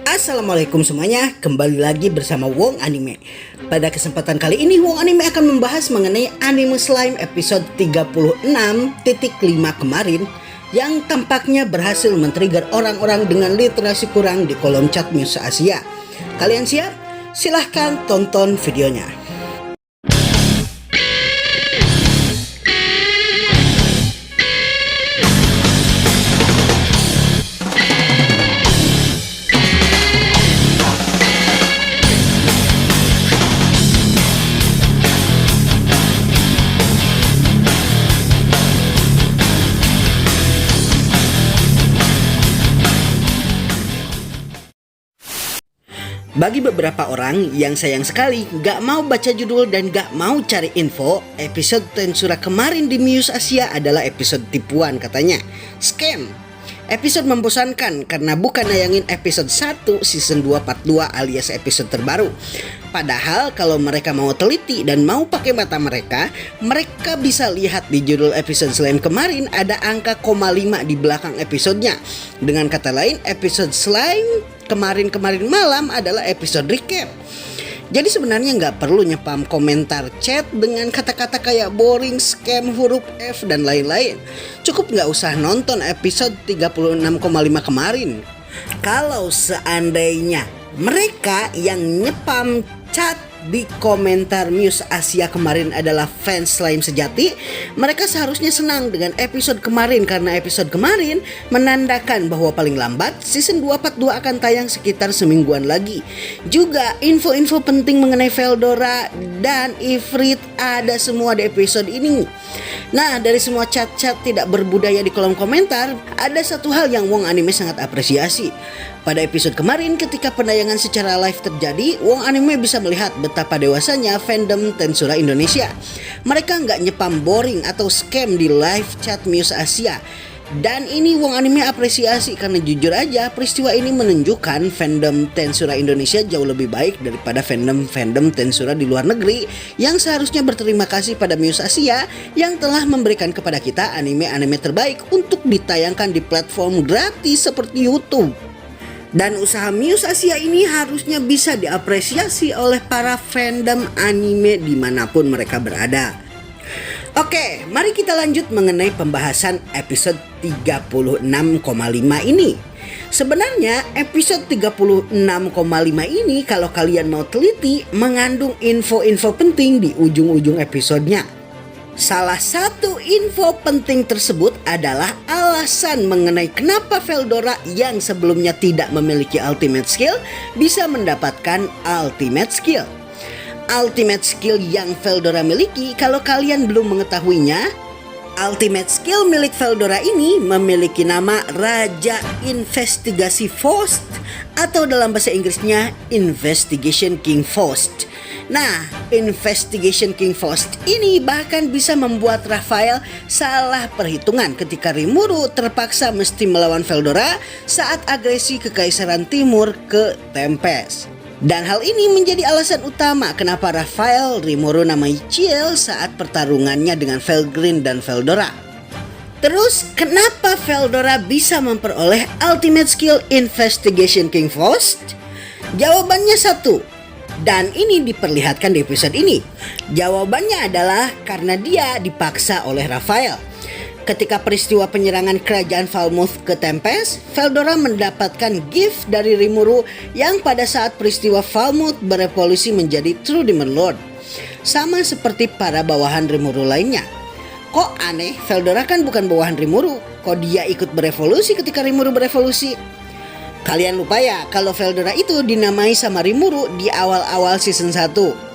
Assalamualaikum semuanya, kembali lagi bersama Wong Anime. Pada kesempatan kali ini Wong Anime akan membahas mengenai anime slime episode 36.5 kemarin yang tampaknya berhasil men-trigger orang-orang dengan literasi kurang di kolom chat Muse Asia. Kalian siap? Silahkan tonton videonya. Bagi beberapa orang yang sayang sekali gak mau baca judul dan gak mau cari info, episode Tensura kemarin di Muse Asia adalah episode tipuan katanya. Scam. Episode membosankan karena bukan nayangin episode 1 season 2 part 2 alias episode terbaru. Padahal kalau mereka mau teliti dan mau pakai mata mereka bisa lihat di judul episode slime kemarin ada angka 0,5 di belakang episodenya. Dengan kata lain, episode slime kemarin malam adalah episode recap. Jadi sebenarnya nggak perlu nyepam komentar chat dengan kata-kata kayak boring, scam, huruf F, dan lain-lain. Cukup nggak usah nonton episode 36,5 kemarin. Kalau seandainya mereka yang nyepam chat di komentar Muse Asia kemarin adalah fans slime sejati, mereka seharusnya senang dengan episode kemarin karena episode kemarin menandakan bahwa paling lambat season 2 part 2 akan tayang sekitar semingguan lagi. Juga info-info penting mengenai Veldora dan Ifrit ada semua di episode ini. Nah, dari semua chat-chat tidak berbudaya di kolom komentar, ada satu hal yang Wong Anime sangat apresiasi. Pada episode kemarin ketika penayangan secara live terjadi, Wong Anime bisa melihat betapa dewasanya fandom Tensura Indonesia. Mereka nggak nyepam boring atau scam di live chat Muse Asia. Dan ini Wong Anime apresiasi karena jujur aja peristiwa ini menunjukkan fandom Tensura Indonesia jauh lebih baik daripada fandom Tensura di luar negeri yang seharusnya berterima kasih pada Muse Asia yang telah memberikan kepada kita anime-anime terbaik untuk ditayangkan di platform gratis seperti YouTube. Dan usaha Muse Asia ini harusnya bisa diapresiasi oleh para fandom anime dimanapun mereka berada. Oke, mari kita lanjut mengenai pembahasan episode 36,5 ini. Sebenarnya episode 36,5 ini kalau kalian mau teliti mengandung info-info penting di ujung-ujung episodenya. Salah satu info penting tersebut adalah alasan mengenai kenapa Veldora yang sebelumnya tidak memiliki ultimate skill bisa mendapatkan ultimate skill. Ultimate skill yang Veldora miliki, kalau kalian belum mengetahuinya, ultimate skill milik Veldora ini memiliki nama Raja Investigasi Faust atau dalam bahasa Inggrisnya Investigation King Faust. Nah, Investigation King Faust ini bahkan bisa membuat Raphael salah perhitungan ketika Rimuru terpaksa mesti melawan Veldora saat agresi Kekaisaran Timur ke Tempest. Dan hal ini menjadi alasan utama kenapa Raphael Rimuru namai Ciel saat pertarungannya dengan Felgrin dan Veldora. Terus kenapa Veldora bisa memperoleh ultimate skill Investigation King Faust? Jawabannya satu, dan ini diperlihatkan di episode ini. Jawabannya adalah karena dia dipaksa oleh Raphael. Ketika peristiwa penyerangan kerajaan Falmouth ke Tempest, Veldora mendapatkan gift dari Rimuru yang pada saat peristiwa Falmouth berevolusi menjadi True Demon Lord. Sama seperti para bawahan Rimuru lainnya. Kok aneh, Veldora kan bukan bawahan Rimuru. Kok dia ikut berevolusi ketika Rimuru berevolusi? Kalian lupa ya kalau Veldora itu dinamai sama Rimuru di awal-awal season 1.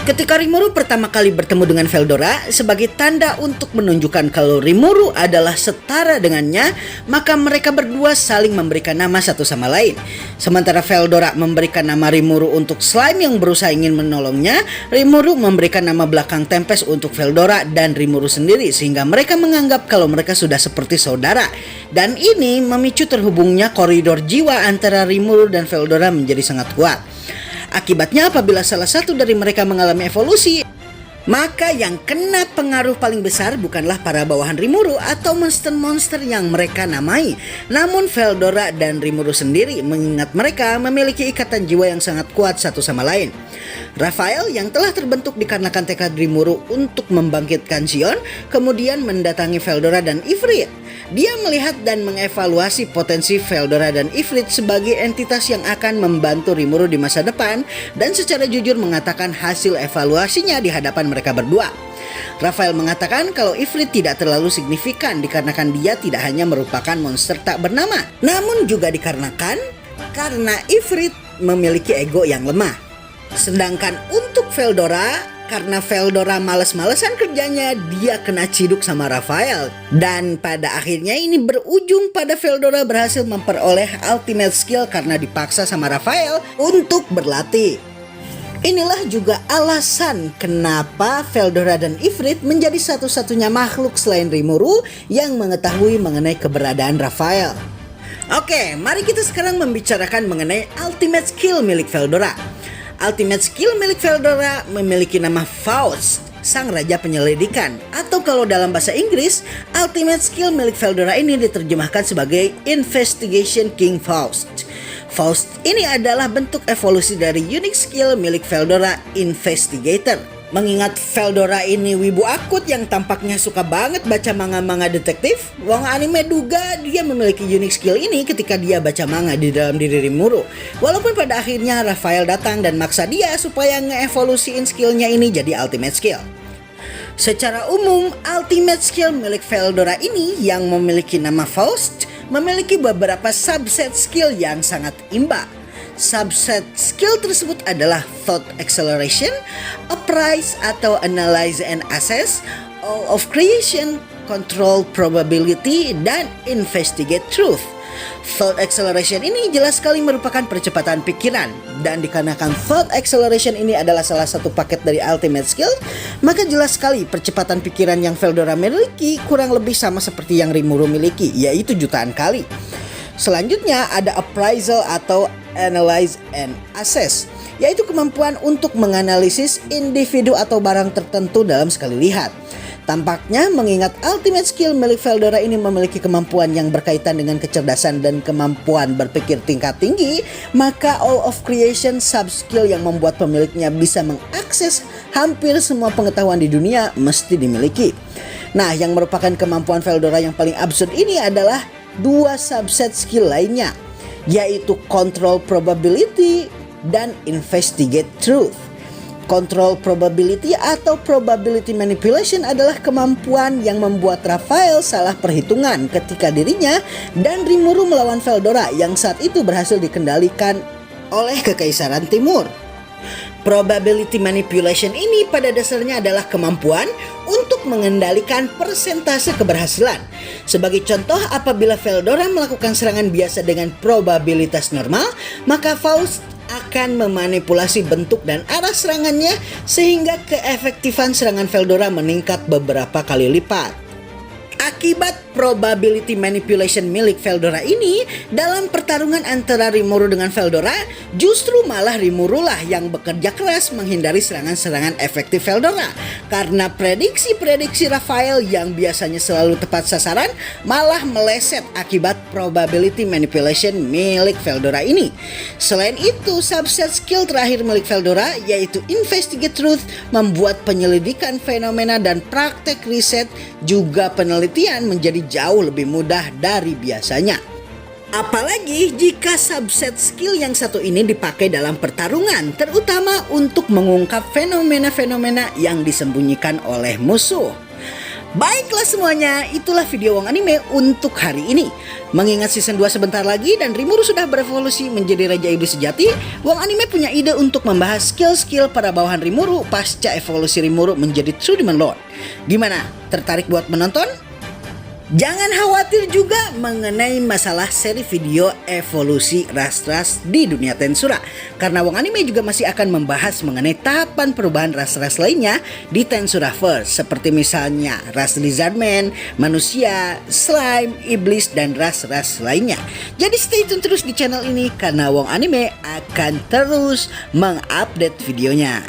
Ketika Rimuru pertama kali bertemu dengan Veldora, sebagai tanda untuk menunjukkan kalau Rimuru adalah setara dengannya, maka mereka berdua saling memberikan nama satu sama lain. Sementara Veldora memberikan nama Rimuru untuk slime yang berusaha ingin menolongnya, Rimuru memberikan nama belakang Tempest untuk Veldora dan Rimuru sendiri, sehingga mereka menganggap kalau mereka sudah seperti saudara. Dan ini memicu terhubungnya koridor jiwa antara Rimuru dan Veldora menjadi sangat kuat. Akibatnya apabila salah satu dari mereka mengalami evolusi, Maka yang kena pengaruh paling besar bukanlah para bawahan Rimuru atau monster-monster yang mereka namai, namun Veldora dan Rimuru sendiri, mengingat mereka memiliki ikatan jiwa yang sangat kuat satu sama lain. Raphael yang telah terbentuk dikarenakan tekad Rimuru untuk membangkitkan Xion, kemudian mendatangi Veldora dan Ifrit. Dia melihat dan mengevaluasi potensi Veldora dan Ifrit sebagai entitas yang akan membantu Rimuru di masa depan, dan secara jujur mengatakan hasil evaluasinya di hadapan mereka berdua. Raphael mengatakan kalau Ifrit tidak terlalu signifikan dikarenakan dia tidak hanya merupakan monster tak bernama, namun juga dikarenakan karena Ifrit memiliki ego yang lemah. Sedangkan untuk Veldora, karena Veldora males-malesan kerjanya, dia kena ciduk sama Raphael. Dan pada akhirnya ini berujung pada Veldora berhasil memperoleh ultimate skill karena dipaksa sama Raphael untuk berlatih. Inilah juga alasan kenapa Veldora dan Ifrit menjadi satu-satunya makhluk selain Rimuru yang mengetahui mengenai keberadaan Raphael. Oke, mari kita sekarang membicarakan mengenai ultimate skill milik Veldora. Ultimate skill milik Veldora memiliki nama Faust, sang raja penyelidikan, atau kalau dalam bahasa Inggris, ultimate skill milik Veldora ini diterjemahkan sebagai Investigation King Faust. Faust ini adalah bentuk evolusi dari unique skill milik Veldora, Investigator. Mengingat Veldora ini wibu akut yang tampaknya suka banget baca manga-manga detektif, Wong Anime duga dia memiliki unique skill ini ketika dia baca manga di dalam diri Rimuru. Walaupun pada akhirnya Raphael datang dan maksa dia supaya ngeevolusiin skillnya ini jadi ultimate skill. Secara umum, ultimate skill milik Veldora ini yang memiliki nama Faust memiliki beberapa subset skill yang sangat imba. Subset skill tersebut adalah Thought Acceleration, Apprise atau Analyze and Assess, All of Creation, Control Probability, dan Investigate Truth. Thought Acceleration ini jelas sekali merupakan percepatan pikiran, dan dikarenakan Thought Acceleration ini adalah salah satu paket dari Ultimate Skill, maka jelas sekali percepatan pikiran yang Veldora miliki kurang lebih sama seperti yang Rimuru miliki, yaitu jutaan kali. Selanjutnya ada Appraisal atau Analyze and Assess, yaitu kemampuan untuk menganalisis individu atau barang tertentu dalam sekali lihat. Tampaknya mengingat ultimate skill milik Veldora ini memiliki kemampuan yang berkaitan dengan kecerdasan dan kemampuan berpikir tingkat tinggi, maka All of Creation sub-skill yang membuat pemiliknya bisa mengakses hampir semua pengetahuan di dunia mesti dimiliki. Nah, yang merupakan kemampuan Veldora yang paling absurd ini adalah dua subset skill lainnya, yaitu Control Probability dan Investigate Truth. Control Probability atau Probability Manipulation adalah kemampuan yang membuat Raphael salah perhitungan ketika dirinya dan Rimuru melawan Veldora yang saat itu berhasil dikendalikan oleh Kekaisaran Timur. Probability Manipulation ini pada dasarnya adalah kemampuan untuk mengendalikan persentase keberhasilan. Sebagai contoh, apabila Veldora melakukan serangan biasa dengan probabilitas normal, maka Faust akan memanipulasi bentuk dan arah serangannya sehingga keefektifan serangan Veldora meningkat beberapa kali lipat. Akibat probability manipulation milik Veldora ini, dalam pertarungan antara Rimuru dengan Veldora, justru malah Rimuru lah yang bekerja keras menghindari serangan-serangan efektif Veldora. Karena prediksi-prediksi Raphael yang biasanya selalu tepat sasaran malah meleset akibat probability manipulation milik Veldora ini. Selain itu, subset skill terakhir milik Veldora yaitu Investigate Truth membuat penyelidikan fenomena dan praktek riset juga penelitian menjadi jauh lebih mudah dari biasanya. Apalagi jika subset skill yang satu ini dipakai dalam pertarungan, terutama untuk mengungkap fenomena-fenomena yang disembunyikan oleh musuh. Baiklah semuanya, itulah video Wong Anime untuk hari ini. Mengingat season 2 sebentar lagi dan Rimuru sudah berevolusi menjadi Raja Iblis sejati, Wong Anime punya ide untuk membahas skill-skill para bawahan Rimuru pasca evolusi Rimuru menjadi True Demon Lord. Gimana? Tertarik buat menonton? Jangan khawatir juga mengenai masalah seri video evolusi ras-ras di dunia Tensura, karena Wong Anime juga masih akan membahas mengenai tahapan perubahan ras-ras lainnya di Tensuraverse, seperti misalnya ras Lizardman, manusia, slime, iblis, dan ras-ras lainnya. Jadi stay tune terus di channel ini karena Wong Anime akan terus mengupdate videonya.